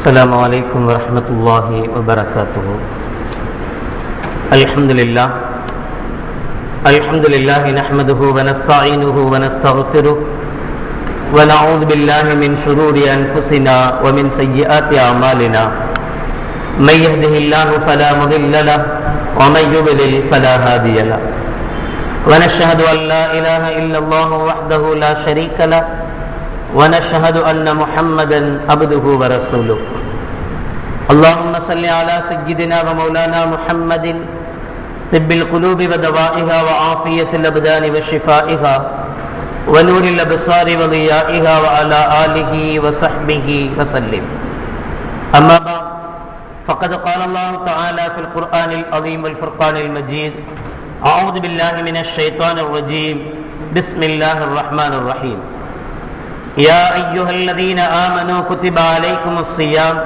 السلام عليكم ورحمة الله وبركاته. الحمد لله نحمده ونستعينه ونستغفره ونعوذ بالله من شرور أنفسنا ومن سيئات أعمالنا. من يهده الله فلا مضل له ومن يضلل فلا هادي له. ونشهد أن لا إله إلا الله وحده لا شريك له ونشهد أن محمدا عبده ورسوله. اللهم صل على سيدنا ومولانا محمد طب القلوب ودوائها وعافية الأبدان وشفائها ونور الأبصار وضيائها وعلى آله وصحبه وسلم. أما بعد فقد قال الله تعالى في القرآن العظيم والفرقان المجيد: أعوذ بالله من الشيطان الرجيم. بسم الله الرحمن الرحيم. يا أيها الذين آمنوا كتب عليكم الصيام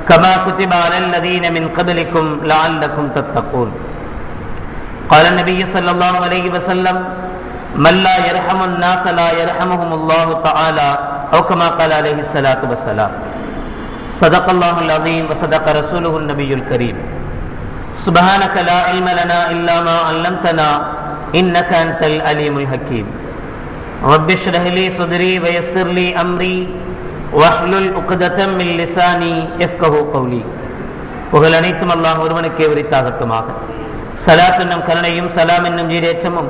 كما كتب على الذين من قبلكم لعلكم تتقون. قال النبي صلى الله عليه وسلم: من لا يرحم الناس لا يرحمهم الله تعالى، أو كما قال عليه الصلاة والسلام. صدق الله العظيم وصدق رسوله النبي الكريم. سبحانك لا علم لنا إلا ما علمتنا إنك أنت العليم الحكيم. رب اشرح لي صدري ويسر لي أمري واحلل عقدة من لساني يفقهوا قولي. புகழ் அனைத்தும் அல்லாஹ் ஒருவனுக்கே உரித்தாகட்டுமாக. ஸலாத் என்னும் கருணையும் சலாம் என்னும் ஈடேற்றமும்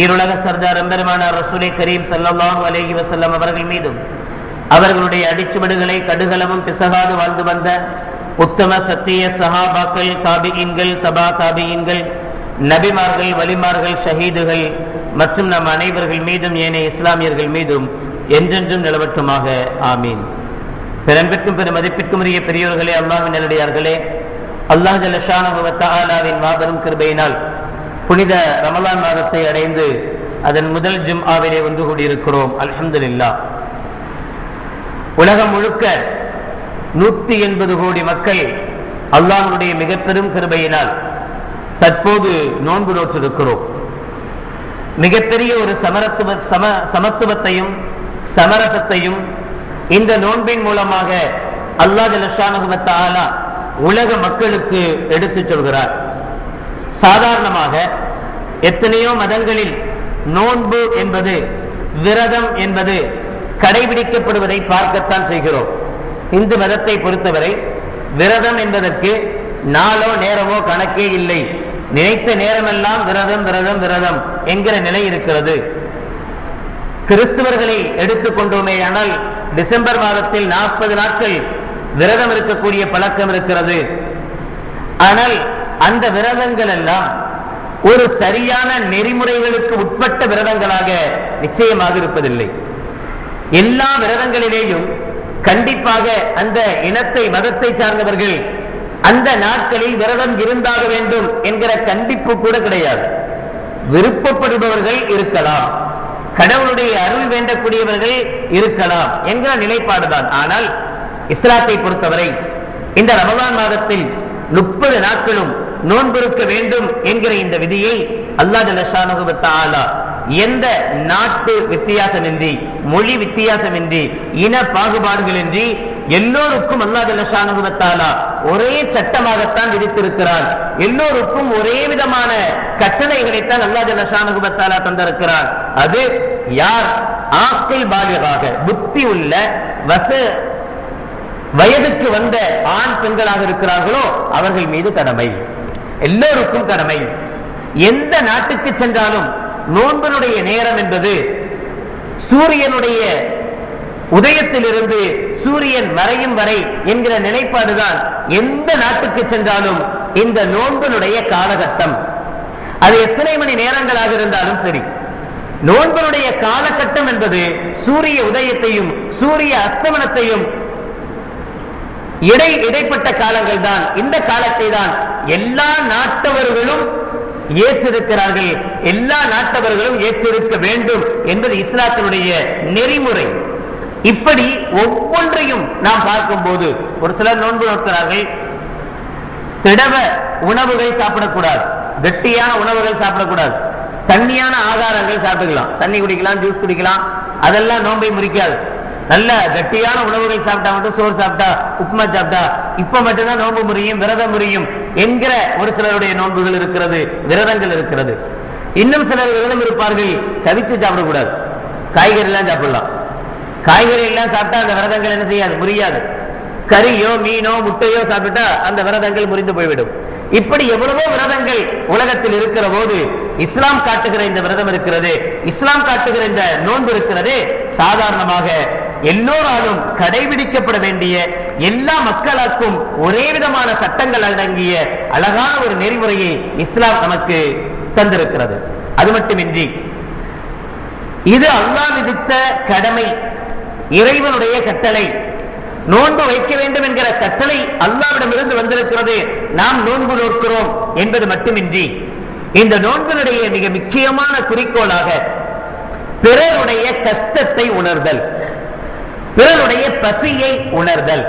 ஈருலக சர்தார் எம்பெருமானார் ரசூலே கரீம் ஸல்லல்லாஹு அலைஹி வஸல்லம் அவர்கள் மீதும் அவர்களுடைய அடிச்சுவடுகளை கடுகளவும் பிசகாது வாழ்ந்து வந்த உத்தம சத்திய சஹாபாக்கள், தாபிஈன்கள், தபா தாபிஈன்கள், நபிமார்கள், வலிமார்கள், ஷஹீதுகள் மற்றும் நம் அனைவர்கள் மீதும் ஏனைய இஸ்லாமியர்கள் மீதும் என்றென்றும் நிலவட்டுமாக. ஆமீன். பெரும்பிற்கும் பெரும் மதிப்பிற்கும் உரிய பெரியோர்களே, அல்லாஹ்வின் நல்லடியார்களே, அல்லாஹ் ஜல்ல ஷானஹு வ தஆலாவின் மாபெரும் கிருபையினால் புனித ரமலான் மாதத்தை அடைந்து அதன் முதல் ஜும்ஆவிலே ஒன்று கூடியிருக்கிறோம். அல்ஹம்துலில்லாஹ். உலகம் முழுக்க 180 கோடி மக்கள் அல்லாஹ்வுடைய மிக பெரும் கிருபையினால் தற்போது நோன்பு நோற்றிருக்கிறோம். மிகப்பெரிய ஒரு சமத்துவத்தையும் சமரசத்தையும் இந்த நோன்பின் மூலமாக அல்லாஹ் ஜல்ல ஷானஹு வ தஆலா உலக மக்களுக்கு எடுத்துச் சொல்கிறார். சாதாரணமாக எத்தனையோ மதங்களில் நோன்பு என்பது, விரதம் என்பது கடைபிடிக்கப்படுவதை பார்க்கத்தான் செய்கிறோம். இந்து மதத்தை பொறுத்தவரை விரதம் என்பதற்கு நாளோ நேரமோ கணக்கே இல்லை. நினைத்த நேரமெல்லாம் விரதம் விரதம் விரதம் என்கிற நிலை இருக்கிறது. கிறிஸ்துவர்களை எடுத்துக்கொண்டோமே ஆனால் டிசம்பர் மாதத்தில் 40 நாட்கள் விரதம் இருக்கக்கூடிய பழக்கம் இருக்கிறது. ஆனால் அந்த விரதங்கள் எல்லாம் ஒரு சரியான நெறிமுறைகளுக்கு உட்பட்ட விரதங்களாக நிச்சயமாக இருப்பதில்லை. எல்லா விரதங்களிலேயும் கண்டிப்பாக அந்த இனத்தை, மதத்தை சார்ந்தவர்கள் அந்த நாட்களில் விரதம் இருந்தாக வேண்டும் என்கிற கண்டிப்பு கூட கிடையாது. விருப்பப்படுபவர்கள் இருக்கலாம், கடவுளுடைய அருள் வேண்டக்கூடியவர்கள் இருக்கலாம் என்கிற நிலைப்பாடுதான். ஆனால் இஸ்லாத்தை பொறுத்தவரை இந்த ரமலான் மாதத்தில் 30 நாட்களும் நோன்பிருக்க வேண்டும் என்கிற இந்த விதியை அல்லாஹ் ஜல்ல ஷானஹு வ தஆலா எந்த நாட்டு வித்தியாசமின்றி, மொழி வித்தியாசமின்றி, இன பாகுபாடுகளின்றி எல்லோருக்கும் அல்லாஹ் ஜல்ல ஷானஹு வ தஆலா ஒரே சட்டமாகத்தான் விதித்திருக்கிறார். எல்லோருக்கும் ஒரே விதமான கட்டளைகளைத்தான் அல்லாஹ் ஜல்ல ஷானஹு வ தஆலா தந்திருக்கிறார். அது யார் ஆக்கில் பாலிகாக, புத்தி உள்ள வயதுக்கு வந்த ஆண் பெண்களாக இருக்கிறார்களோ அவர்கள் மீது கடமை, எல்லோருக்கும் கடமை. எந்த நாட்டுக்கு சென்றாலும் நோன்பினுடைய நேரம் என்பது சூரியனுடைய உதயத்திலிருந்து சூரியன் மறையும் வரை என்கிற நிலைப்பாடுதான் எந்த நாட்டுக்கு சென்றாலும் இந்த நோன்பினுடைய காலகட்டம். அது எத்தனை மணி நேரங்களாக இருந்தாலும் சரி, நோன்பினுடைய காலகட்டம் என்பது சூரிய உதயத்தையும் சூரிய அஸ்தமனத்தையும் இடைப்பட்ட காலங்கள் தான். இந்த காலத்தை தான் எல்லா நாட்டவர்களும் ஏற்றிருக்கிறார்கள், எல்லா நாட்டவர்களும் ஏற்றிருக்க வேண்டும் என்பது இஸ்லாத்தினுடைய நெறிமுறை. இப்படி ஒவ்வொன்றையும் நாம் பார்க்கும் போது ஒரு சிலர் நோன்பு நோக்கிறார்கள், திடவ உணவுகள் சாப்பிடக்கூடாது, கெட்டியான உணவுகள் சாப்பிடக்கூடாது, தண்ணியான ஆகாரங்கள் சாப்பிட்டுக்கலாம், தண்ணி குடிக்கலாம், ஜூஸ் குடிக்கலாம், அதெல்லாம் நோன்பை முறிக்காது. நல்ல கட்டியான உணவுகள் சாப்பிட்டா மட்டும், சோறு சாப்பிட்டா, உப்புமா சாப்பிட்டா இப்ப மட்டும்தான் நோன்பு முறியும், விரதம் முறியும் என்கிற ஒரு சிலருடைய நோன்புகள் இருக்கிறது, விரதங்கள் இருக்கிறது. இன்னும் சிலர் விரதம் இருப்பார்கள், கவிச்சு சாப்பிடக்கூடாது, காய்கறி எல்லாம் சாப்பிடலாம். காய்கறி எல்லாம் சாப்பிட்டா அந்த விரதங்கள் என்ன செய்யாது, முறியாது. கறியோ மீனோ முட்டையோ சாப்பிட்டா அந்த விரதங்கள் முறிந்து போய்விடும். இப்படி எவ்வளவோ விரதங்கள் உலகத்தில் இருக்கிற போது இஸ்லாம் காட்டுகிற இந்த விரதம் இருக்கிறது, இஸ்லாம் காட்டுகிற இந்த நோன்பு இருக்கிறது, சாதாரணமாக எல்லோராலும் கடைபிடிக்கப்பட வேண்டிய, எல்லா மக்களுக்கும் ஒரே விதமான சட்டங்கள் அடங்கிய அழகான ஒரு நெறிமுறையை இஸ்லாம் நமக்கு தந்திருக்கிறது. அது மட்டுமின்றி இது அல்லாஹ் விதித்த கடமை, இறைவனுடைய கட்டளை. நோன்பு வைக்க வேண்டும் என்கிற கட்டளை அல்லாஹ்விடமிருந்து வந்திருக்கிறது, நாம் நோன்பு நோக்கிறோம் என்பது மட்டுமின்றி இந்த நோன்பினுடைய மிக முக்கியமான குறிக்கோளாக பிறருடைய கஷ்டத்தை உணர்தல், பிறருடைய பசியை உணர்தல்.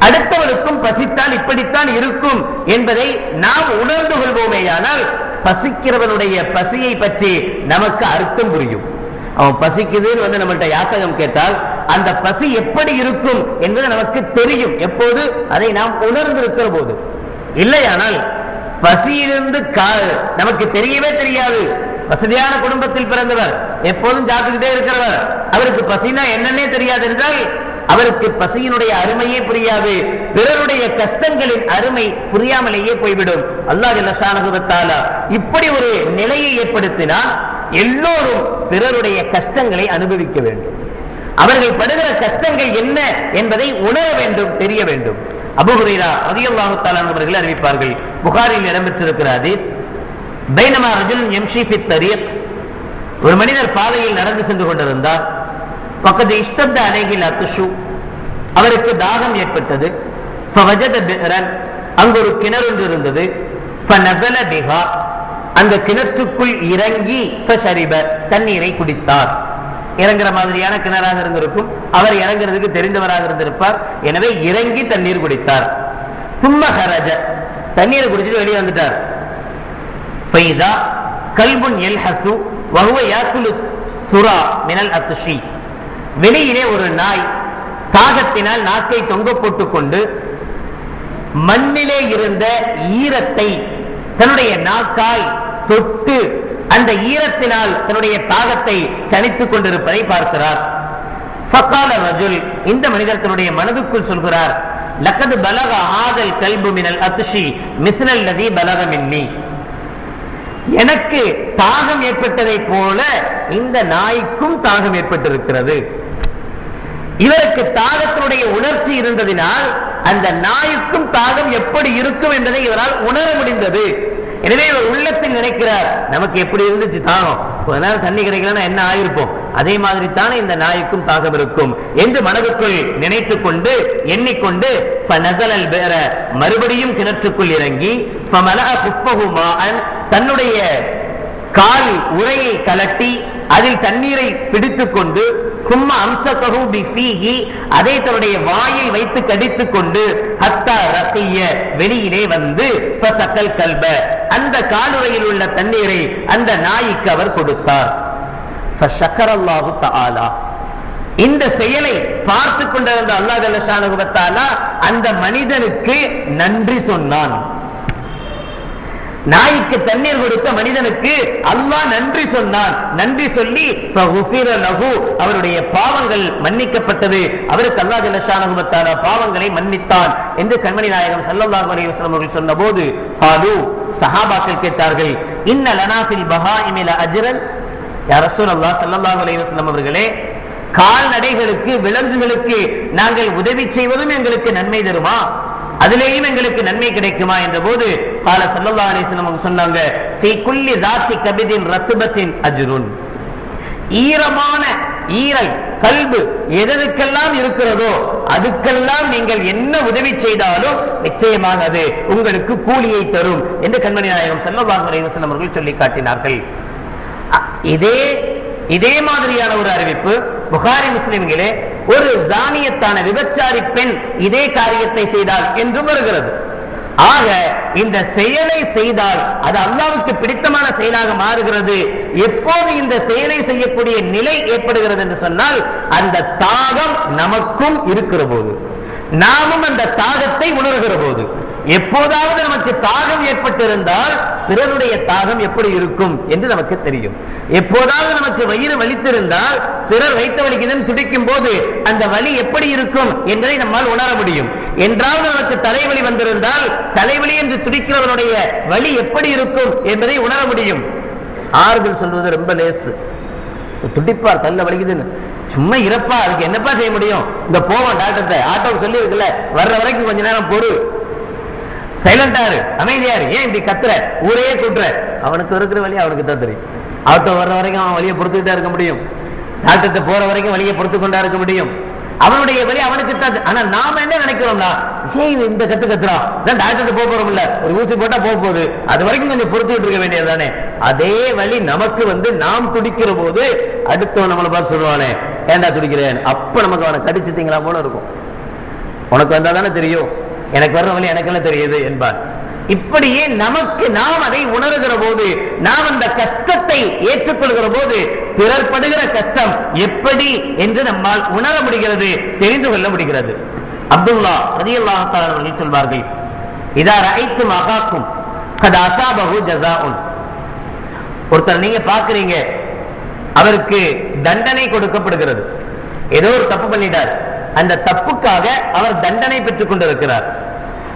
அடுத்தவருக்கும் பசித்தால் இப்படித்தான் இருக்கும் என்பதை நாம் உணர்ந்து கொள்வோமேயானால் பசிக்கிறவனுடைய பசியை பற்றி நமக்கு அர்த்தம் புரியும். அவன் பசிக்குதுன்னு வந்து நம்மள்ட்ட யாசகம் கேட்டால் அந்த பசி எப்படி இருக்கும் என்பது நமக்கு தெரியும், எப்போது அதை நாம் உணர்ந்திருக்கிற போது. இல்லையானால் பசியிலிருந்து நமக்கு தெரியவே தெரியாது. வசதியான குடும்பத்தில் பிறந்தவர், எப்போதும் சாப்பிட்டுக்கிட்டே இருக்கிறவர், அவருக்கு பசினா என்னன்னே தெரியாது என்றால் அவருக்கு பசியினுடைய அருமையே புரியாது, பிறருடைய கஷ்டங்களின் அருமை புரியாமலேயே போய்விடும். அல்லாஹ் ஜல்ல ஷானஹு வ தஆலா இப்படி ஒரு நிலையை ஏற்படுத்தினால் எல்லோரும் பிறருடைய கஷ்டங்களை அனுபவிக்க வேண்டும், அவர்கள் படுகிற கஷ்டங்கள் என்ன என்பதை உணர வேண்டும், தெரிய வேண்டும். அபூ ஹுரைரா ரலியல்லாஹு தஆலா அவர்கள் அறிவிப்பார்கள், புகாரியில் இடம்பெற்றிருக்கிற ஹதீஸ், பைனமா ரஜுலுன் யம்ஷி ஃபித் தரீக், ஒரு மனிதர் பாதையில் நடந்து சென்று கொண்டிருந்தார். பக்கத்து இஷ்டத்த அலைகில் அத்துஷு, அவருக்கு தாகம் ஏற்பட்டது. ஃபவஜத பிஹ்ரன், அங்கு ஒரு கிணறு இருந்தது. ஃபநஸல பிஹா, அந்த கிணற்றுக்குள் இறங்கி ஃபஷரிப, தண்ணீரை குடித்தார். இறங்குற மாதிரியான கிணறாக இருந்திருக்கும், அவர் இறங்குறதுக்கு தெரிந்தவராக இருந்திருப்பார், எனவே இறங்கி தண்ணீர் குடித்தார். சும்ம ஹரஜ, தண்ணீரை குடிச்சிட்டு வெளியே வந்துட்டார். ஃபைதா கல்புன் யல்ஹசு வஹுவ யாக்குலு சுரா மினல் அத்ஷி, வெளியிலே ஒரு நாய் தாகத்தினால் நாக்கை தொங்க போட்டுக் கொண்டு மண்ணிலே இருந்த ஈரத்தை தன்னுடைய நாக்கால் தொட்டு அந்த ஈரத்தினால் தன்னுடைய தாகத்தை தணித்துக் கொண்டிருப்பதை பார்க்கிறார். ஃபகால ரஜுல், இந்த மனிதர் தன்னுடைய மனதுக்குள் சொல்கிறார், லக்கது பலக ஆதல் கல்பு மினல் அத்ஷி மிஸ்லல் லதி பலக மின்னி, எனக்கு தாகம் ஏற்பட்டதை போல இந்த நாய்க்கும் தாகம் ஏற்பட்டிருக்கிறது. இவருக்கு தாகத்தினுடைய உணர்ச்சி இருந்ததினால் அந்த நாய்க்கும் தாகம் எப்படி இருக்கும் என்பதை இவரால் உணர முடிந்தது. எனவே இவர் உள்ளத்தில் நினைக்கிறார், நமக்கு எப்படி இருந்துச்சு தாகம், கொஞ்ச நேரம் தண்ணி கிடைக்கலன்னா என்ன ஆயிருப்போம், அதே மாதிரி தானே இந்த நாய்க்கும் தாகம் இருக்கும் என்று மனதுக்குள் நினைத்துக் கொண்டு எண்ணிக்கொண்டு மறுபடியும் கிணற்றுக்குள் இறங்கி தன்னுடைய கால் உரையை கலட்டி அதில் தண்ணீரை பிடித்துக் கொண்டு சும்மா அம்சகஹு பிஃபீஹி, அதை தன்னுடைய வாயில் வைத்து கடித்துக் கொண்டு ஹத்தா ரகிய, வெளியிலே வந்து ஃபஸகல் கல்ப, அந்த காலுறையில் உள்ள தண்ணீரை அந்த நாய்க்கு அவர் கொடுத்தார். ஃபஷக்கரல்லாஹு தஆலா, இந்த செயலை பார்த்து கொண்டிருந்த அல்லாஹ் ஜல்ல ஷானஹு வ தஆலா அந்த மனிதனுக்கு நன்றி சொன்னான். நாய்க்கு தண்ணீர் கொடுத்த மனிதனுக்கு அல்லாஹ் நன்றி சொன்னான். நன்றி சொல்லி அவருடைய பாவங்கள் மன்னிக்கப்பட்டது, அவருக்கு அல்லாஹ் ஜல்ல ஷானஹு வ தஆலா பாவங்களை மன்னித்தான் என்று கண்மணி நாயகம் ஸல்லல்லாஹு அலைஹி வஸல்லம் அவர்கள் சொன்னபோது காலு, சஹாபாக்கள் கேட்டார்கள், இன்ன லனா ஃபில் பஹாயிமி லஅஜ்ரன், யா ரசூலல்லாஹ் ஸல்லல்லாஹு அலைஹி வஸல்லம் அவர்களே, கால்நடைகளுக்கு விலங்குகளுக்கு நாங்கள் உதவி செய்வதும் எங்களுக்கு நன்மை தருமா, அதிலேயும் எங்களுக்கு நன்மை கிடைக்குமா என்ற போது கால ஸல்லல்லாஹு அலைஹி வஸல்லம் சொன்னாங்க, ஃபீ குல்லி ذாத்தி கபிதின் ரத்பத்தின் அஜ்ருன், ஈரமான ஈரல் கல்பு எதற்கெல்லாம் இருக்கிறதோ அதுக்கெல்லாம் நீங்கள் என்ன உதவி செய்தாலும் நிச்சயமாக அது உங்களுக்கு கூலியை தரும் என்று கண்மணி நாயகம் ஸல்லல்லாஹு அலைஹி வஸல்லம் அவர்கள் சொல்லி காட்டினார்கள். இதே மாதிரியான ஒரு அறிவிப்பு புகாரி முஸ்லிம்களே, ஒரு ஜானியத்தான விபச்சாரி பெண் இதே காரியத்தை செய்தால் என்றும் வருகிறது. ஆக இந்த செயலை செய்தால் அது அல்லாஹ்வுக்கு பிடித்தமான செயலாக மாறுகிறது. எப்போது இந்த செயலை செய்யக்கூடிய நிலை ஏற்படுகிறது என்று சொன்னால், அந்த தாகம் நமக்கும் இருக்கிற போது, நாமும் அந்த தாகத்தை உணர்கிற போது. எப்போதாவது நமக்கு தாகம் ஏற்பட்டிருந்தால் பிறருடைய தாகம் எப்படி இருக்கும் என்று நமக்கு தெரியும். எப்போதாவது நமக்கு வயிறு வலித்திருந்தால் பிறர் வைத்த வலிக்குதுன்னு துடிக்கும் போது அந்த வலி எப்படி இருக்கும் என்பதை நம்மால் உணர முடியும். என்றாவது நமக்கு தலைவலி வந்திருந்தால் தலைவலி என்று துடிக்கிறவனுடைய வலி எப்படி இருக்கும் என்பதை உணர முடியும். ஆறுதல் சொல்வது ரொம்ப லேசு. துடிப்பார், தள்ள வலிக்குதுன்னு, சும்மா இறப்பா, அதுக்கு என்னப்பா செய்ய முடியும், இந்த போவோம் டாக்டர், ஆட்டோவுக்கு சொல்லி இருக்குல்ல, வர்ற வரைக்கும் கொஞ்ச நேரம் பொறு, சைலண்டாரு, அமைதியாரு, ஏன் இப்படி கத்துற, ஊரையே கூட்டுற, அவனுக்கு இருக்கிற வழி அவனுக்கு தான் தெரியும். ஆட்டோ வர்ற வரைக்கும் அவன் வழியை பொறுத்துக்கிட்டா இருக்க முடியும், டாக்டர் போற வரைக்கும் வழியை பொறுத்து கொண்டா இருக்க முடியும், அவனுடைய வழி அவனுக்கு தான். ஆனா நாம என்ன நினைக்கிறோம்னா, இந்த கத்து கத்துறான், டாக்டர் போக போறோம் இல்ல, ஒரு ஊசி போட்டா போக போகுது, அது வரைக்கும் கொஞ்சம் பொறுத்துக்கிட்டு இருக்க வேண்டியதுதானே. அதே வழி நமக்கு நாம் துடிக்கிற போது அடுத்தவன் நம்மளை பார்த்து சொல்லுவானே, ஏண்டா துடிக்கிறேன், அப்ப நமக்கு அவனை கடிச்சு திங்களா போல இருக்கும். உனக்கு வந்தா தானே தெரியும், எனக்கு வர்ற வழி எனக்கெல்லாம் தெரியுது என்பார். இப்படியே நமக்கு நாம் அதை உணர்கிற போது, நாம் அந்த கஷ்டத்தை ஏற்றுக்கொள்கிற போது பிறர் படுகிற கஷ்டம் எப்படி என்று நம்மால் உணர முடிகிறது, தெரிந்து கொள்ள முடிகிறது. அப்துல்லா ரலியல்லாஹு தஆலா அவர்கள் சொல்வார்கள், இதா ரஅய்தும் அகாக்கும் கத் அஸாபஹு ஜஸாஉன். ஒருத்தர் நீங்க பாக்குறீங்க, அவருக்கு தண்டனை கொடுக்கப்படுகிறது, ஏதோ ஒரு தப்பு பண்ணிட்டார், அந்த தப்புக்காக அவர் தண்டனை பெற்றுக் கொண்டிருக்கிறார்.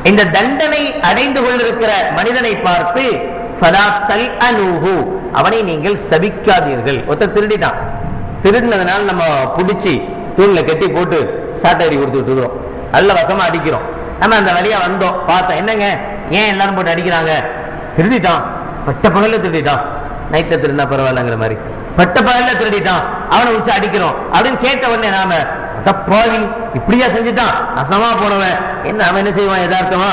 இந்த தண்டனை அடைந்து கொண்டிருக்கிற மனிதனை பார்த்து அவனை நீங்கள் சபிக்காதீர்கள். ஒருத்தர் திருடிட்டான், திருடினதுனால நம்ம பிடிச்சி தூண்ல கட்டி போட்டு சாட்டை அடி கொடுத்துட்டு இருக்கிறோம், நல்ல வசமா அடிக்கிறோம். நம்ம அந்த வழியா வந்தோம், பார்த்தோம், என்னங்க ஏன் எல்லாரும் போட்டு அடிக்கிறாங்க, திருடிட்டான், பட்ட பகல்ல திருடிட்டான், நைட்ட திருந்தா பரவாயில்லங்கிற மாதிரி பட்ட பகல்ல திருடிட்டான், அவனை வச்சு அடிக்கிறோம் அப்படின்னு கேட்ட உடனே நாம தப்பாவி இப்படியா செஞ்சுட்டான், அசமா போனவன், என்ன அவன் என்ன செய்வான், யதார்த்தமா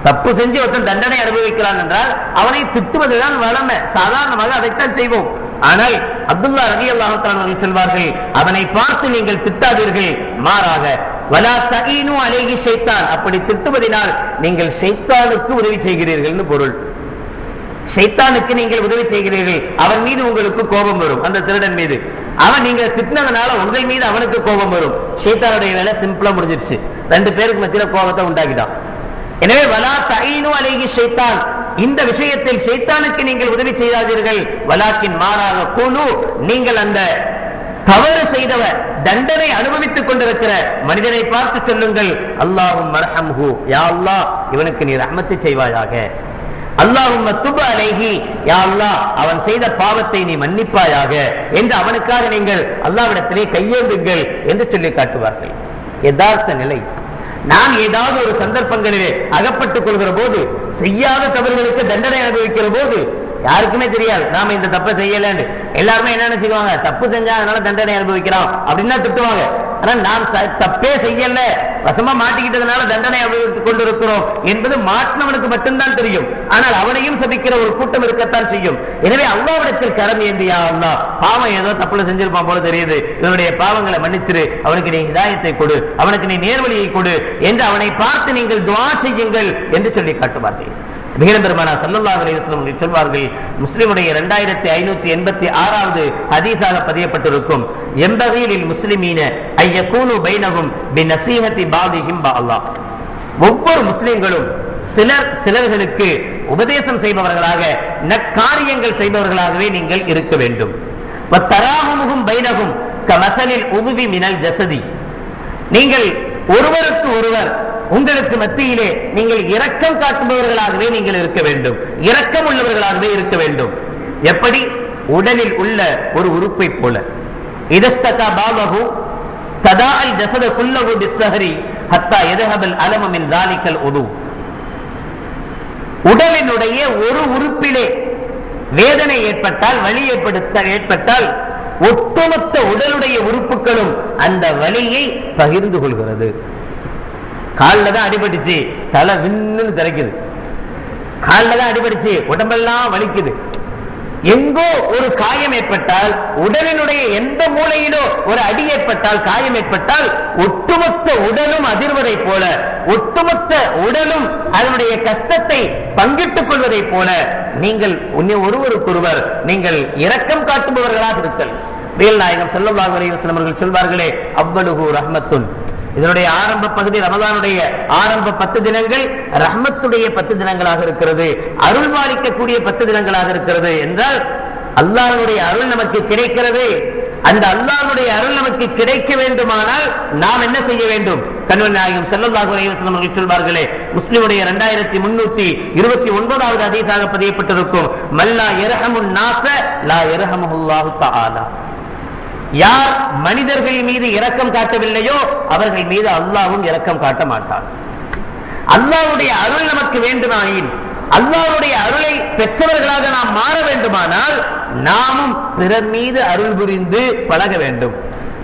தப்பு செஞ்சு ஒருத்தன் தண்டனை அனுபவிக்கிறான் என்றால் அவனை திட்டுவதுதான் வளமை, சாதாரணமாக அதைத்தான் செய்வோம். ஆனால் அப்துல்லா ரலியல்லாஹு தஆலா அவர்கள் சொல்வார்கள், அவனை பார்த்து நீங்கள் திட்டாதீர்கள், மாறாக வலா தஈனு அலைஹி ஷைத்தான், அப்படி திட்டுவதினால் நீங்கள் ஷைத்தானுக்கு உதவி செய்கிறீர்கள் பொருள். ஷைத்தானுக்கு நீங்கள் உதவி செய்கிறீர்கள், அவன் மீது உங்களுக்கு கோபம் வரும், அந்த திருடன் மீது. அவன் நீங்க திட்டினதுனால உங்கள் மீது அவனுக்கு கோபம் வரும். ஷைத்தானுடைய வேலை சிம்பிளா முடிஞ்சிருச்சு, ரெண்டு பேருக்கு மத்தியில கோபத்தை உண்டாக்கிட்டான். எனவே வலா தஈனு அலைஹி ஷைத்தான், இந்த விஷயத்தில் ஷைத்தானுக்கு நீங்கள் உதவி செய்யாதீர்கள், வலாக்கின் மாறாக கூலு, நீங்கள் அந்த தவறு செய்தவர் தண்டனை அனுபவித்துக் கொண்டிருக்கிற மனிதனை பார்த்து சொல்லுங்கள், அல்லாஹும் மர்ஹம்ஹு, யா அல்லாஹ் இவனுக்கு நீ ரஹ்மத்து செய்வாயாக, அல்லாஹும்ம துப் அலைஹி, யா அல்லாஹ் அவன் செய்த பாவத்தை நீ மன்னிப்பாயாக என்று அவனுக்காக நீங்கள் அல்லாஹ்விடத்திலே கையேந்துங்கள் என்று சொல்லி காட்டுவார்கள். யதார்த்த நிலை. நாம் ஏதாவது ஒரு சந்தர்ப்பங்களிலே அகப்பட்டுக் கொள்கிற போது, செய்யாத தவறுகளுக்கு தண்டனை அனுபவிக்கிற போது யாருக்குமே தெரியாது நாம இந்த தப்பை செய்யலன்னு. எல்லாருமே என்ன செய்வாங்க, தப்பு செஞ்சா அதனால தண்டனை அனுபவிக்கிறோம் அப்படின்னா திட்டுவாங்க. ஆனா நாம் தப்பே செய்யல, வசமா மாட்டிக்கிட்டதுனால தண்டனை அனுபவித்துக் கொண்டிருக்கிறோம் என்பது மாட்டினவனுக்கு மட்டும்தான் தெரியும். ஆனால் அவனையும் சபிக்கிற ஒரு கூட்டம் இருக்கத்தான் செய்யும். எனவே அல்லாஹ்விடத்தில் கரம் ஏந்தியா, அல்லாஹ் பாவம் ஏதோ தப்புல செஞ்சிருப்பான் போல தெரியுது, இவனுடைய பாவங்களை மன்னிச்சிரு, அவனுக்கு நீ ஹிதாயத்தை கொடு, அவனுக்கு நீ நேர்வழியை கொடு என்று அவனை பார்த்து நீங்கள் துஆ செய்யுங்கள் என்று சொல்லி காட்டுவார்கள். பெருமானா ஸல்லல்லாஹு அலைஹி வஸல்லம் சொல்வார்கள், முஸ்லிமுடைய 2586வது ஹதீஸாக பதியப்பட்டிருக்கும், எம்பகீலில் முஸ்லிமீன ஐயகூனு பைனஹும் பிநஸீஹத்தி பாதிஹிம் பஅல்லாஹ். ஒவ்வொரு முஸ்லிம்களும் சிலர்களுக்கு உபதேசம் செய்பவர்களாக, நற்காரியங்கள் செய்பவர்களாகவே நீங்கள் இருக்க வேண்டும். வத்தராஹுமுஹும் பைனஹும் கமஸலில் உதுவி மினல் ஜஸதி, நீங்கள் ஒருவருக்கு ஒருவர் உங்களுக்கு மத்தியிலே நீங்கள் இரக்கம் காட்டுபவர்களாகவே நீங்கள் இருக்க வேண்டும், இரக்கம் உள்ளவர்களாகவே இருக்க வேண்டும். எப்படி? உடலில் உள்ள ஒரு உறுப்பை போல. இதஸ்தகா பாபஹு ததாஅல் ஜஸத குல்லஹு பிஸ்ஸஹரி ஹத்தா யذهبல் அலம மின் ذلكல் உது. உடலினுடைய ஒரு உறுப்பிலே வேதனை ஏற்பட்டால், வலி ஏற்பட்டால் ஒட்டுமொத்த உடலுடைய உறுப்புகளும் அந்த வலியை பகிர்ந்து கொள்கிறது. காலில் தான் அடிபட்டுச்சு, தலை விண்ணு திறக்குது, காலில் தான் அடிபட்டுச்சு, உடம்பெல்லாம் வலிக்குது. எங்கோ ஒரு காயம் ஏற்பட்டால், உடலினுடைய எந்த மூலையிலோ ஒரு அடி ஏற்பட்டால், காயம் ஏற்பட்டால் ஒட்டுமொத்த உடலும் அதிர்வதை போல ஒட்டுமொத்த உடலும் அதனுடைய கஷ்டத்தை பங்கிட்டுக் கொள்வதை போல நீங்கள் ஒருவருக்கொருவர் நீங்கள் இரக்கம் காட்டுபவர்களாக இருத்தல். நாயகம் ஸல்லல்லாஹு அலைஹி வஸல்லம் அவர்கள் சொல்வார்களே, அவ்வலுஹு ரஹ்மத்துன். இதனுடைய ஆரம்ப பகுதி ரமதானுடைய ஆரம்ப 10 தினங்கள் ரஹ்மத்துடைய 10 தினங்களாக இருக்கிறது, அருள் பாலிக்கக்கூடிய 10 தினங்களாக இருக்கிறது என்றால் அல்லாஹ்வுடைய அருள் நமக்கு கிடைக்கிறது. அந்த அல்லாஹ்வுடைய அருள் நமக்கு கிடைக்க வேண்டுமானால் நாம் என்ன செய்ய வேண்டும்? கண்மணி நாயகம் ஸல்லல்லாஹு அலைஹி வஸல்லம் அவர்கள் சொல்வார்களே, முஸ்லிமுடைய 2329வது ஹதீஸாக பதியப்பட்டிருக்கும், மல்லா யர்ஹமுன் நாஸ லா யர்ஹமுல்லாஹு தஆலா. யார் மனிதர்கள் மீது இரக்கம் காட்டவில்லையோ அவர்கள் மீது அல்லாஹ்வும் இரக்கம் காட்ட மாட்டார். அல்லாஹ்வுடைய அருள் நமக்கு வேண்டுமாயின், அல்லாஹ்வுடைய அருளை பெற்றவர்களாக நாம் மாற வேண்டுமானால் நாமும் பிறர் மீது அருள் புரிந்து பழக வேண்டும்,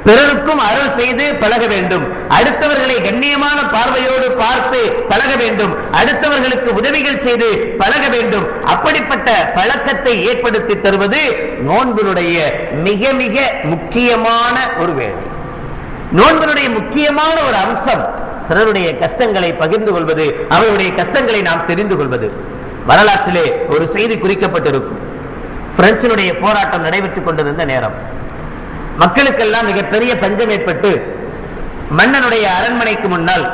பிறருக்கும் அருள் செய்து பழக வேண்டும், அடுத்தவர்களை கண்ணியமான பார்வையோடு பார்த்து பழக வேண்டும், அடுத்தவர்களுக்கு உதவிகள் செய்து பழக வேண்டும். அப்படிப்பட்ட பழக்கத்தை ஏற்படுத்தி தருவது நோன்பினுடைய மிக மிக முக்கியமான ஒரு வேலை. நோன்பினுடைய முக்கியமான ஒரு அம்சம் பிறருடைய கஷ்டங்களை பகிர்ந்து கொள்வது, அவருடைய கஷ்டங்களை நாம் தெரிந்து கொள்வது. வரலாற்றிலே ஒரு செய்தி குறிக்கப்பட்டிருக்கும். பிரெஞ்சினுடைய போராட்டம் நடைபெற்றுக் கொண்டிருந்த நேரம் மக்களுக்கெல்லாம் மிகப்பெரிய பஞ்சம் ஏற்பட்டு மன்னனுடைய அரண்மனைக்கு முன்னால்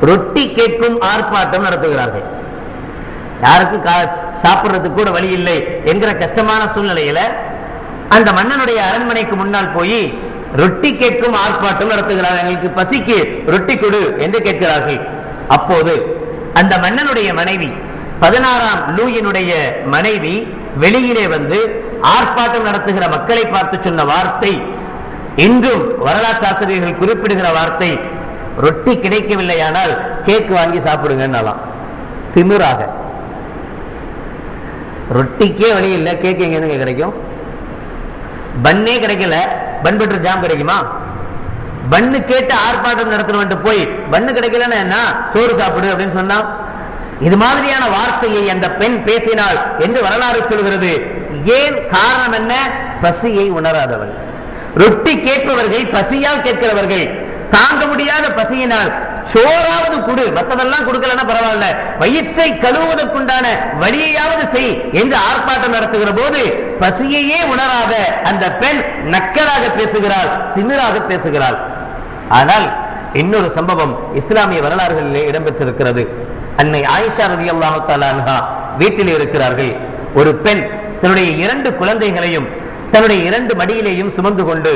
ரொட்டி கேட்கும் ஆர்ப்பாட்டம் நடத்துகிறார்கள். யாருக்கும் சாப்பிடுறதுக்கு கூட வழி இல்லை என்கிற கஷ்டமான சூழ்நிலையில அந்த மன்னனுடைய அரண்மனைக்கு முன்னால் போய் ரொட்டி கேட்கும் ஆர்ப்பாட்டம் நடத்துகிறார்கள். எங்களுக்கு பசிக்கு ரொட்டி கொடு என்று கேட்கிறார்கள். அப்போது அந்த மன்னனுடைய மனைவி 16ஆம் லூயினுடைய மனைவி வெளியிலே வந்து ஆர்ப்பாட்டம் நடத்துகிற மக்களை பார்த்து சொன்ன வார்த்தை, இன்றும் வரலாற்று ஆசிரியர்கள் குறிப்பிடுகிற வார்த்தை, ரொட்டி கிடைக்கவில்லையானால் கேக் வாங்கி சாப்பிடுங்கன்னாலாம். திமிராக. ரொட்டிக்கே வழி இல்லை, கேக் எங்க கிடைக்கும்? பன்னே கிடைக்கல, பன் பட்டர் ஜாம் கிடைக்குமா? பண்ணு கேட்டு ஆர்ப்பாட்டம் நடத்தணும் போய் பண்ணு கிடைக்கலன்னா என்ன, சோறு சாப்பிடு அப்படின்னு சொன்னா, இது மாதிரியான வார்த்தையை அந்த பெண் பேசினாள் என்று வரலாறு சொல்கிறது. ஏன்? காரணம் என்ன? பசியை உணராதவர்கள், ரொட்டி கேட்பவர்கள், பசியால் கேட்கிறவர்கள், தாங்க முடியாத பசியினால் சோறாவது கொடு, மற்றதெல்லாம் கொடுக்கலன்னா பரவாயில்ல, வயிற்றை கழுவுவதற்குண்டான வழியையாவது செய் என்று ஆர்ப்பாட்டம் நடத்துகிற போது பசியையே உணராத அந்த பெண் நக்கலாக பேசுகிறாள், திமிராக பேசுகிறாள். ஆனால் இன்னொரு சம்பவம் இஸ்லாமிய வரலாறுகளிலே இடம்பெற்றிருக்கிறது. அன்னை ஆயிஷா ரலியல்லாஹு தஆலா அன்ஹா வீட்டில் இருக்கிறார்கள். ஒரு பெண் தன்னுடைய 2 குழந்தைகளையும் தன்னுடைய 2 மடியிலேயும் சுமந்து கொண்டு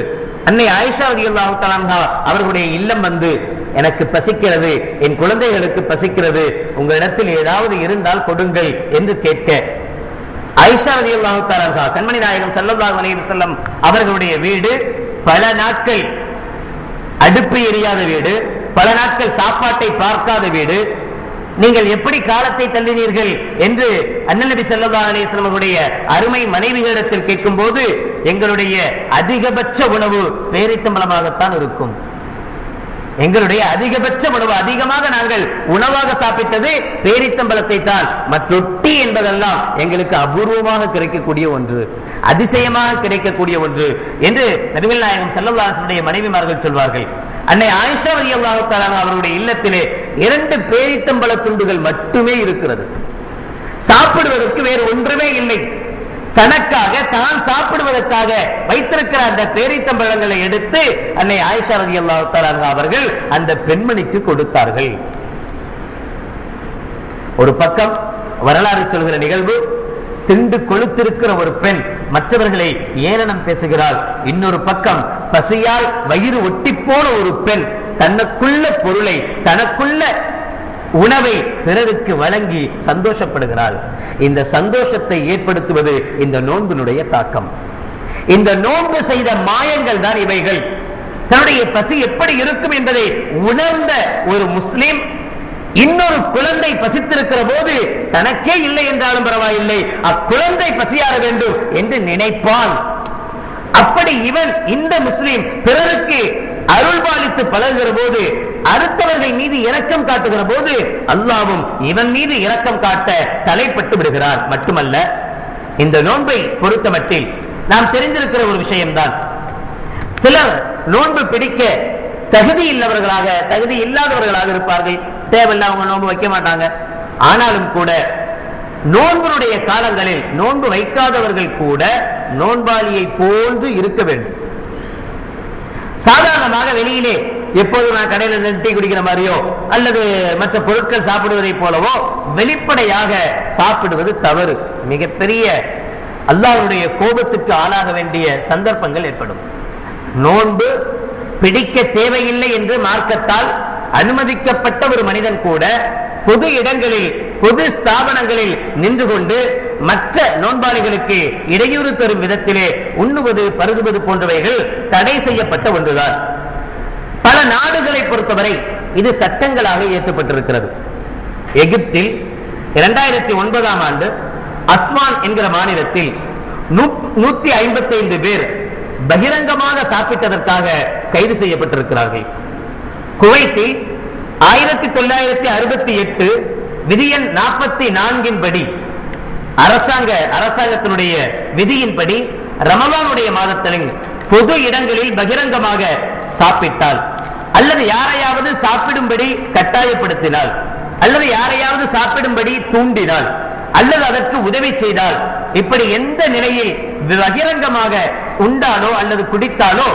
அன்னை ஆயிஷா ரலியல்லாஹு தஆலா அன்ஹா அவர்களுடைய இல்லம் வந்து, எனக்கு பசிக்கிறது, என் குழந்தைகளுக்கு பசிக்கிறது, உங்களிடத்தில் ஏதாவது இருந்தால் கொடுங்கள் என்று கேட்க, ஆயிஷா ரலியல்லாஹு தஆலா அன்ஹா கண்மணி நாயகம் ஸல்லல்லாஹு அலைஹி வஸல்லம் அவர்களுடைய வீடு பல நாட்கள் அடுப்பு எரியாத வீடு, பல நாட்கள் சாப்பாட்டை பார்க்காத வீடு. நீங்கள் எப்படி காலத்தை தள்ளினீர்கள் என்று அண்ணல் நபி ஸல்லல்லாஹு அலைஹி வஸல்லம் அவருடைய அருமை மனைவிகளிடத்தில் கேட்கும் போது, எங்களுடைய அதிகபட்ச உணவு பேரித்தம்பளமாகத்தான் இருக்கும். எங்களுடைய அதிகபட்ச உணவு, அதிகமாக நாங்கள் உணவாக சாப்பிட்டது பேரித்தம்பளத்தை தான், மற்றொட்டி என்பதெல்லாம் எங்களுக்கு அபூர்வமாக கிடைக்கக்கூடிய ஒன்று, அதிசயமாக கிடைக்கக்கூடிய ஒன்று என்று நபிகள் நாயகம் ஸல்லல்லாஹு அலைஹி வஸல்லம் மனைவிமார்கள் சொல்வார்கள். அன்னை ஆயிஷா ரலியல்லாஹு தஆலா அவருடைய இல்லத்திலே 2 பேரித்தம்பள துண்டுகள் மட்டுமே இருக்கிறது. சாப்பிடுவதற்கு வேறு ஒன்றுமே இல்லை. தனக்காக தான் சாப்பிடுவதற்காக வைத்திருக்கிற அந்த பேரித்தம்பழங்களை எடுத்து அன்னை ஆயிஷா ரலியல்லாஹு தஆலா அவர்கள் அந்த பெண்மணிக்கு கொடுத்தார்கள். ஒரு பக்கம் வரலாறு சொல்கிற நிகழ்வு, திண்டு கொளுத்திருக்கிற ஒரு பெண் மற்றவர்களை ஏளனம் பேசுகிறாள். இன்னொரு பக்கம் பசியால் வயிறு ஒட்டி போன ஒரு பெண் தனக்குள்ள பொருளை, தனக்குள்ள உணவை பிறருக்கு வழங்கி சந்தோஷப்படுகிறாள். இந்த சந்தோஷத்தை ஏற்படுத்துவது இந்த நோன்பினுடைய தாக்கம். இந்த நோன்பு செய்த மாயங்கள் தான் இவைகள். தன்னுடைய பசி எப்படி இருக்கும் என்பதை உணர்ந்த ஒரு முஸ்லிம் இன்னொரு குழந்தை பசித்திருக்கிற போது தனக்கே இல்லை என்றாலும் பரவாயில்லை, அக்குழந்தை பசியாற வேண்டும் என்று நினைப்பான். அப்படி இவன், இந்த முஸ்லிம் பிறருக்கு அருள் பாலித்து பழகுகிற போது, அடுத்தவர்கள் மீது இரக்கம் காட்டுகிற போது அல்லாஹ்வும் இவன் மீது இரக்கம் காட்ட தலைப்பட்டு விடுகிறார். மட்டுமல்ல, இந்த நோன்பை பொறுத்தமட்டில் நாம் தெரிந்திருக்கிற ஒரு விஷயம்தான், சிலர் நோன்பு பிடிக்க தகுதி இல்லாதவர்களாக இருப்பார்கள், தேவையில்லை, அவங்க நோன்பு வைக்க மாட்டாங்க. ஆனாலும் கூட நோன்புடைய காலங்களில் நோன்பு வைக்காதவர்கள் கூட நோன்பாளியை போன்று இருக்க வேண்டும். சாதாரணமாக வெளியிலே எப்போது நான் கடையில் டீ குடிக்கிற மாதிரியோ அல்லது மற்ற பொருட்கள் சாப்பிடுவதை போலவோ வெளிப்படையாக சாப்பிடுவது தவறு. மிகப்பெரிய அல்லாஹ்வுடைய கோபத்துக்கு ஆளாக வேண்டிய சந்தர்ப்பங்கள் ஏற்படும். நோன்பு பிடிக்க தேவையில்லை என்று மார்க்கத்தால் அனுமதிக்கப்பட்ட ஒரு மனிதன் கூட பொது இடங்களில் பொது ஸ்தாபனங்களில் நின்று கொண்டு மற்ற நோன்பாளிகளுக்கு இடையூறு தரும் விதத்திலே உண்ணுவது பருகுவது போன்றவைகள் தடை செய்யப்பட்ட ஒன்றுதான். பல நாடுகளை பொறுத்தவரை இது சட்டங்களாக ஏற்றப்பட்டிருக்கிறது. எகிப்தில் 2009 ஆண்டு அஸ்வான் என்கிற மாநிலத்தில் 155 பேர் பகிரங்கமாக சாப்பிட்டதற்காக கைது செய்யப்பட்டிருக்கிறார்கள். குவைத்தில் 1968 விதியன் 44 படி அரசாங்கத்தினுடைய விதியின்படி ரமலானுடைய மாதத்தில் பொது இடங்களில் பகிரங்கமாக சாப்பிட்டால் அல்லது யாரையாவது சாப்பிடும்படி கட்டாயப்படுத்தினால் அல்லது யாரையாவது சாப்பிடும்படி தூண்டினால் அல்லது அதற்கு உதவி செய்தால், இப்படி எந்த நிலையில் பகிரங்கமாக உண்டாலோ அல்லது குடித்தாலோ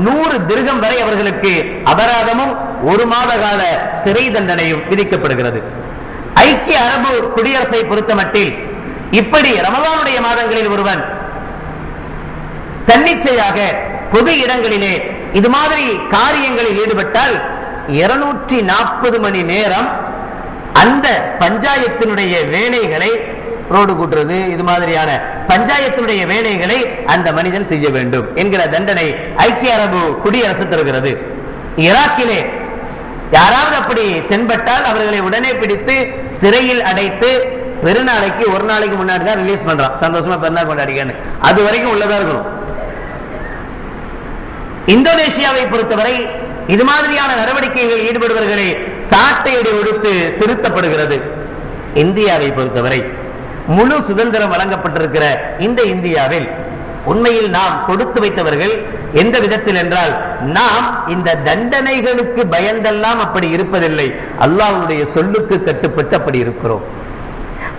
100 திர்ஹம் வரை அவர்களுக்கு அபராதமும் 1 மாத கால சிறை தண்டனையும் விதிக்கப்படுகிறது. ஐக்கிய அரபு குடியரசை பொறுத்தமட்டில் இப்படி ரமலானுடைய மாதங்களில் ஒருவன் தன்னிச்சையாக பொது இடங்களிலே இது மாதிரி காரியங்களில் ஈடுபட்டால் 240 மணி நேரம் அந்த பஞ்சாயத்தினுடைய வேலைகளை, ரோடு கூட்டுறது இது மாதிரியான பஞ்சாயத்தினுடைய வேலைகளை அந்த மனிதன் செய்ய வேண்டும் என்கிற தண்டனை ஐக்கிய அரபு குடியரசு தருகிறது. ஈராக்கிலே யாராவது அப்படி தென்பட்டால் அவர்களை உடனே பிடித்து சிறையில் அடைத்து பெருநாளைக்கு ஒரு நாளைக்கு முன்னாடி தான் ரிலீஸ் பண்றான். சந்தோஷமா பெருநாள் கொண்டாடிக்கன்னு, அது வரைக்கும் உள்ளதா இருக்கணும். இந்தோனேஷியாவை பொறுத்தவரை இது மாதிரியான நடவடிக்கைகளில் ஈடுபடுபவர்களை சாட்டையடி ஒடுத்து திருத்தப்படுகிறது. இந்தியாவை பொறுத்தவரை முழு சுதந்திரம் வழங்கப்பட்டிருக்கிற இந்த இந்தியாவில் உண்மையில் நாம் கொடுத்து வைத்தவர்கள் எந்த விதத்தில் என்றால், நாம் இந்த தண்டனைகளுக்கு பயந்தெல்லாம் அப்படி இருப்பதில்லை, அல்லாஹ்வுடைய சொல்லுக்கு கட்டுப்பட்டு அப்படி இருக்கிறோம்.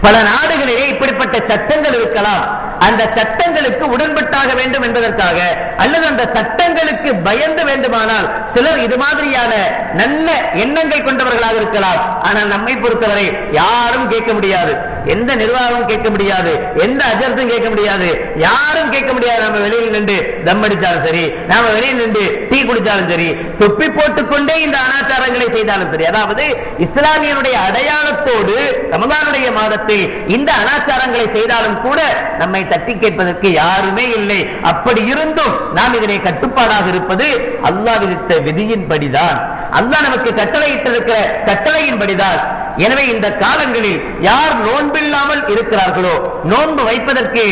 பல நாடுகளிலே இப்படிப்பட்ட சட்டங்கள் இருக்கலாம். அந்த சட்டங்களுக்கு உடன்பட்டாக வேண்டும் என்பதற்காக அல்லது அந்த சட்டங்களுக்கு பயந்து வேண்டுமானால் சிலர் இது மாதிரியான நல்ல எண்ணங்கள் கொண்டவர்களாக இருக்கலாம். ஆனால் நம்மை பொறுத்தவரை யாரும் கேட்க முடியாது, எந்த நிர்வாகமும் கேட்க முடியாது, எந்த அஜர்த்தும் கேட்க முடியாது, யாரும் கேட்க முடியாது. நம்ம வெளியில் நின்று தம் அடிச்சாலும் சரி, நாம வெளியில் நின்று டீ குடிச்சாலும் சரி, தொப்பி போட்டுக்கொண்டே இந்த அனாச்சாரங்களை செய்தாலும் சரி, அதாவது இஸ்லாமியனுடைய அடையாளத்தோடு ரமலானுடைய மாதத்தில் இந்த அனாச்சாரங்களை செய்தாலும் கூட நம்மை தட்டி கேட்பதற்கு யாருமே இல்லை. அப்படி இருந்தும் நாம் இதனை கட்டுப்பாடாக இருப்பது அல்லாஹ் விதித்த விதியின்படிதான், அல்லாஹ் நமக்கு கட்டளையிட்டிருக்கிற கட்டளையின்படிதான். எனவே இந்த காலங்களில் யார் நோன்பில்லாமல் இருக்கிறார்களோ, நோன்பு வைப்பதற்கு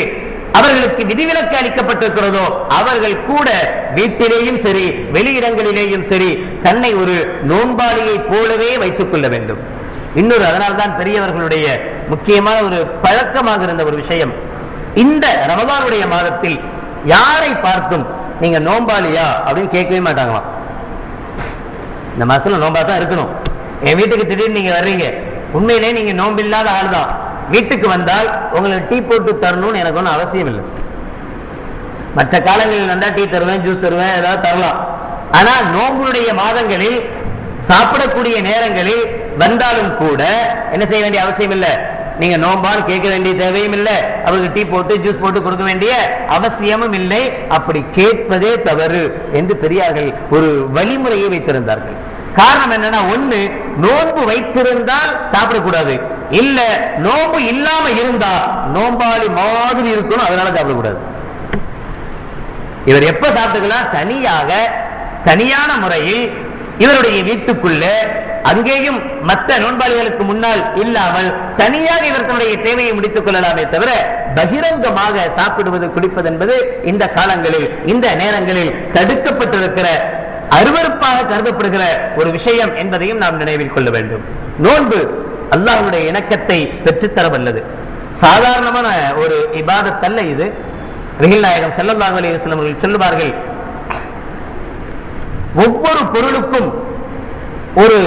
அவர்களுக்கு விதிவிலக்கு அளிக்கப்பட்டிருக்கிறதோ, அவர்கள் கூட வீட்டிலேயும் சரி வெளியிடங்களிலேயும் சரி தன்னை ஒரு நோன்பாளியை போலவே வைத்துக் கொள்ள வேண்டும். இன்னொரு, அதனால்தான் பெரியவர்களுடைய முக்கியமான ஒரு பழக்கமாக இருந்த ஒரு விஷயம், இந்த ரமலானுடைய மாதத்தில் யாரை பார்த்தும் நீங்க நோன்பாளியா அப்படின்னு கேட்கவே மாட்டாங்களாம். இந்த மாசத்துல நோன்பா தான் இருக்கணும். என் வீட்டுக்கு திடீர்னு நீங்க வர்றீங்க, உண்மையிலே நீங்க நோம்பில்லாத ஆள் தான். வீட்டுக்கு வந்தால் உங்களுக்கு டீ போட்டு தரணும்னு எனக்கு ஒன்றும் அவசியம் இல்லை. மற்ற காலங்களில் வந்தா டீ தருவேன், ஜூஸ் தருவேன், ஏதாவது தரலாம். ஆனா நோம்புடைய மாதங்களில் சாப்பிடக்கூடிய நேரங்களில் வந்தாலும் கூட என்ன செய்ய வேண்டிய அவசியம் இல்லை. நீங்க நோம்பான்னு கேட்க வேண்டிய தேவையும் இல்லை, அவருக்கு டீ போட்டு ஜூஸ் போட்டு கொடுக்க வேண்டிய அவசியமும் இல்லை. அப்படி கேட்பதே தவறு என்று பெரியார்கள் ஒரு வழிமுறையை வைத்திருந்தார்கள். காரணம் என்னன்னா, ஒண்ணு நோன்பு வைத்திருந்தால் சாப்பிடக்கூடாது, இல்ல நோன்பு இல்லாம இருந்தா நோம்பாளி மாதிரி இருக்கணும், அதனால சாப்பிடக்கூடாது. இவர் எப்ப சாப்பிட்டுக்கலாம், தனியாக தனியான முறையில் இவருடைய வீட்டுக்குள்ள, அங்கேயும் மற்ற நோன்பாளிகளுக்கு முன்னால் இல்லாமல் தனியாக இவர் தன்னுடைய தேவையை முடித்துக் கொள்ளலாமே தவிர பகிரங்கமாக சாப்பிடுவது குடிப்பது என்பது இந்த காலங்களில் இந்த நேரங்களில் தடுக்கப்பட்டிருக்கிற அருவருப்பாக கருதப்படுகிற ஒரு விஷயம் என்பதையும் நாம் நினைவில் கொள்ள வேண்டும். நோன்பு அல்லாஹ்வுடைய இணக்கத்தை பெற்றுத்தர வல்லது. சாதாரணமான ஒரு இபாதத் அல்ல இது. நபிகள் நாயகம் ஸல்லல்லாஹு அலைஹி வஸல்லம் சொல்லுவார்கள், ஒவ்வொரு பொருளுக்கும் ஒரு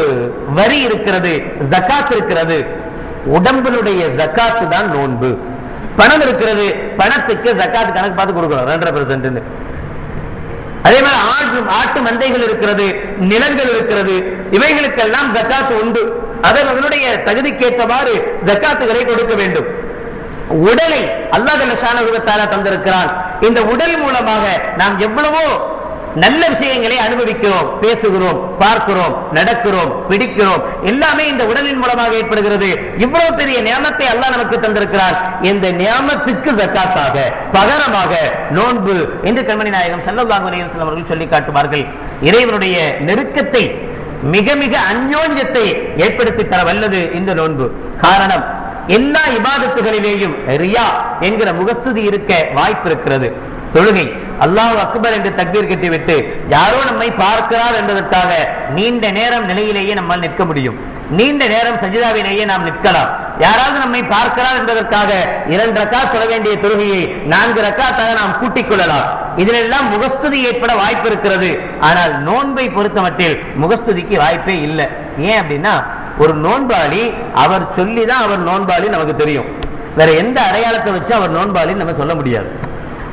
வரி இருக்கிறது, ஜகாத் இருக்கிறது. உடம்பினுடைய ஜகாத்து தான் நோன்பு. பணம் இருக்கிறது, பணத்துக்கு ஜகாத் கணக்கு பார்த்து கொடுக்கணும் 2.5%. அதே மாதிரி ஆட்டு மந்தைகள் இருக்கிறது, நிலங்கள் இருக்கிறது, இவைகளுக்கெல்லாம் ஜகாத் உண்டு. அதனுடைய தகுதிக்கேற்றவாறு ஜகாத்துகளை கொடுக்க வேண்டும். உடலை அல்லாஹ் ஜல்ல ஷானஹு தஆலா தந்திருக்கிறான். இந்த உடல் மூலமாக நாம் எவ்வளவோ நல்ல விஷயங்களை அனுபவிக்கிறோம், பேசுகிறோம், பார்க்கிறோம், நடக்கிறோம், பிடிக்கிறோம். எல்லாமே இந்த உடலின் மூலமாக ஏற்படுகிறது. இவ்வளவு பெரிய நியமத்தை அல்லாஹ் நமக்கு தந்திருக்கிறார். இந்த நியமத்துக்கு ஜகாத்தாக பகரமாக நோன்பு என்று கண்மணி நாயகம் ஸல்லல்லாஹு அலைஹி வஸல்லம் அவர்கள் சொல்லி காட்டுவார்கள். இறைவனுடைய நெருக்கத்தை, மிக மிக அந்யோன்யத்தை ஏற்படுத்தி தர வல்லது இந்த நோன்பு. காரணம், எல்லா இபாதத்துகளிலேயும் ரியா என்கிற முகஸ்துதி இருக்க வாய்ப்பு இருக்கிறது. தொழுகை அல்லாஹ் அக்பர் என்று தக்பீர் கட்டிவிட்டு யாரோ நம்மை பார்க்கிறார் என்பதற்காக நீண்ட நேரம் நிலையிலேயே நம்மால் நிற்க முடியும். நீண்ட நேரம் சஜிதாவிலேயே நாம் நிற்கலாம். யாராவது நம்மை பார்க்கிறார் என்பதற்காக 2 ரக்காத் தொழ வேண்டிய தொழுகையை 4 ரக்காத்தாக நாம் கூட்டிக் கொள்ளலாம். இதிலெல்லாம் முகஸ்துதி ஏற்பட வாய்ப்பு இருக்கிறது. ஆனால் நோன்பை பொறுத்த மட்டில் முகஸ்துதிக்கு வாய்ப்பே இல்லை. ஏன் அப்படின்னா, ஒரு நோன்பாளி அவர் சொல்லிதான் அவர் நோன்பாளி நமக்கு தெரியும். வேற எந்த அடையாளத்தை வச்சு அவர் நோன்பாளி நம்ம சொல்ல முடியாது.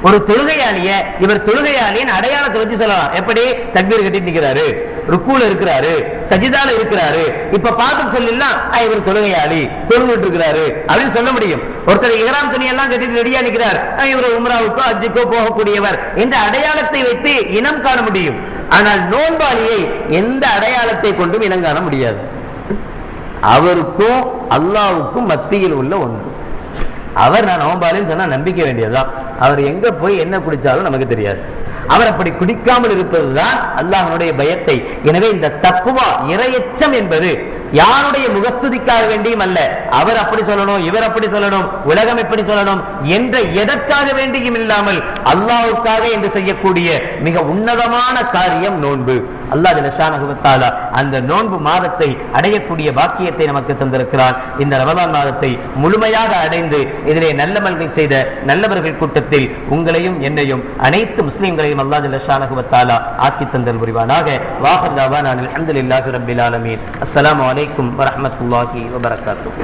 ஒரு தொழுகையாளிய இவர் தொழுகையாளியின் அடையாளத்தை வச்சு சொல்லலாம். எப்படி? தக்பீர் கட்டிட்டு நிற்கிறாரு, ருக்கூல இருக்கிறாரு, சஜிதால இருக்கிறாரு, இப்ப பார்த்து சொல்லலாம் இவர் தொழுகையாளி, தொழுகிட்டு இருக்கிறாரு அப்படின்னு சொல்ல முடியும். ஒருத்தர் இஹ்ராம் துணி எல்லாம் கட்டிட்டு ரெடியா நிற்கிறார், இவர் உம்ராவுக்கோ ஹஜ்ஜுக்கோ போகக்கூடியவர் என்ற அடையாளத்தை வைத்து இனம் காண முடியும். ஆனால் நோன்பாளியை எந்த அடையாளத்தை கொண்டும் இனம் காண முடியாது. அவருக்கும் அல்லாஹ்வுக்கும் மத்தியில் உள்ள ஒன்று. அவர் நான் நோன்பாளின்னு சொன்னா நம்பிக்க வேண்டியதுதான். அவர் எங்க போய் என்ன குடிச்சாலும் நமக்கு தெரியாது. அவர் அப்படி குடிக்காமல் இருப்பதுதான் அல்லாஹ்வுடைய பயத்தை. எனவே இந்த தக்வா, இறையச்சம் என்பது யாருடைய முகஸ்துதிக்காக வேண்டியும் அல்ல. அவர் அப்படி சொல்லணும், இவர் அப்படி சொல்லணும், உலகம் எப்படி சொல்லணும் என்ற எதற்காக வேண்டியும் இல்லாமல் அல்லாஹ்வுக்காக என்று செய்யக்கூடிய மிக உன்னதமான காரியம் நோன்பு. அல்லாஹ் ஜல்ல ஷானஹு வ தஆலா அந்த நோன்பு மாதத்தை அடையக்கூடிய பாக்கியத்தை நமக்கு தந்திருக்கிறார். இந்த ரமலான் மாதத்தை முழுமையாக அடைந்து இதிலே நல்லமல்கள் செய்த நல்லவர்கள் கூட்டத்தில் உங்களையும் என்னையும் அனைத்து முஸ்லிம்களையும் அல்லாஹ் ஜல்ல ஷானஹு வ தஆலா ஆக்கி தந்தல் புரிவானாக. வாஹிர் தஅவானா அல்ஹம்துலில்லாஹி ரப்பில் ஆலமீன். அஸ்ஸலாமு அலைக்கும் வரஹ்மத்துல்லாஹி வபரகாத்துஹு.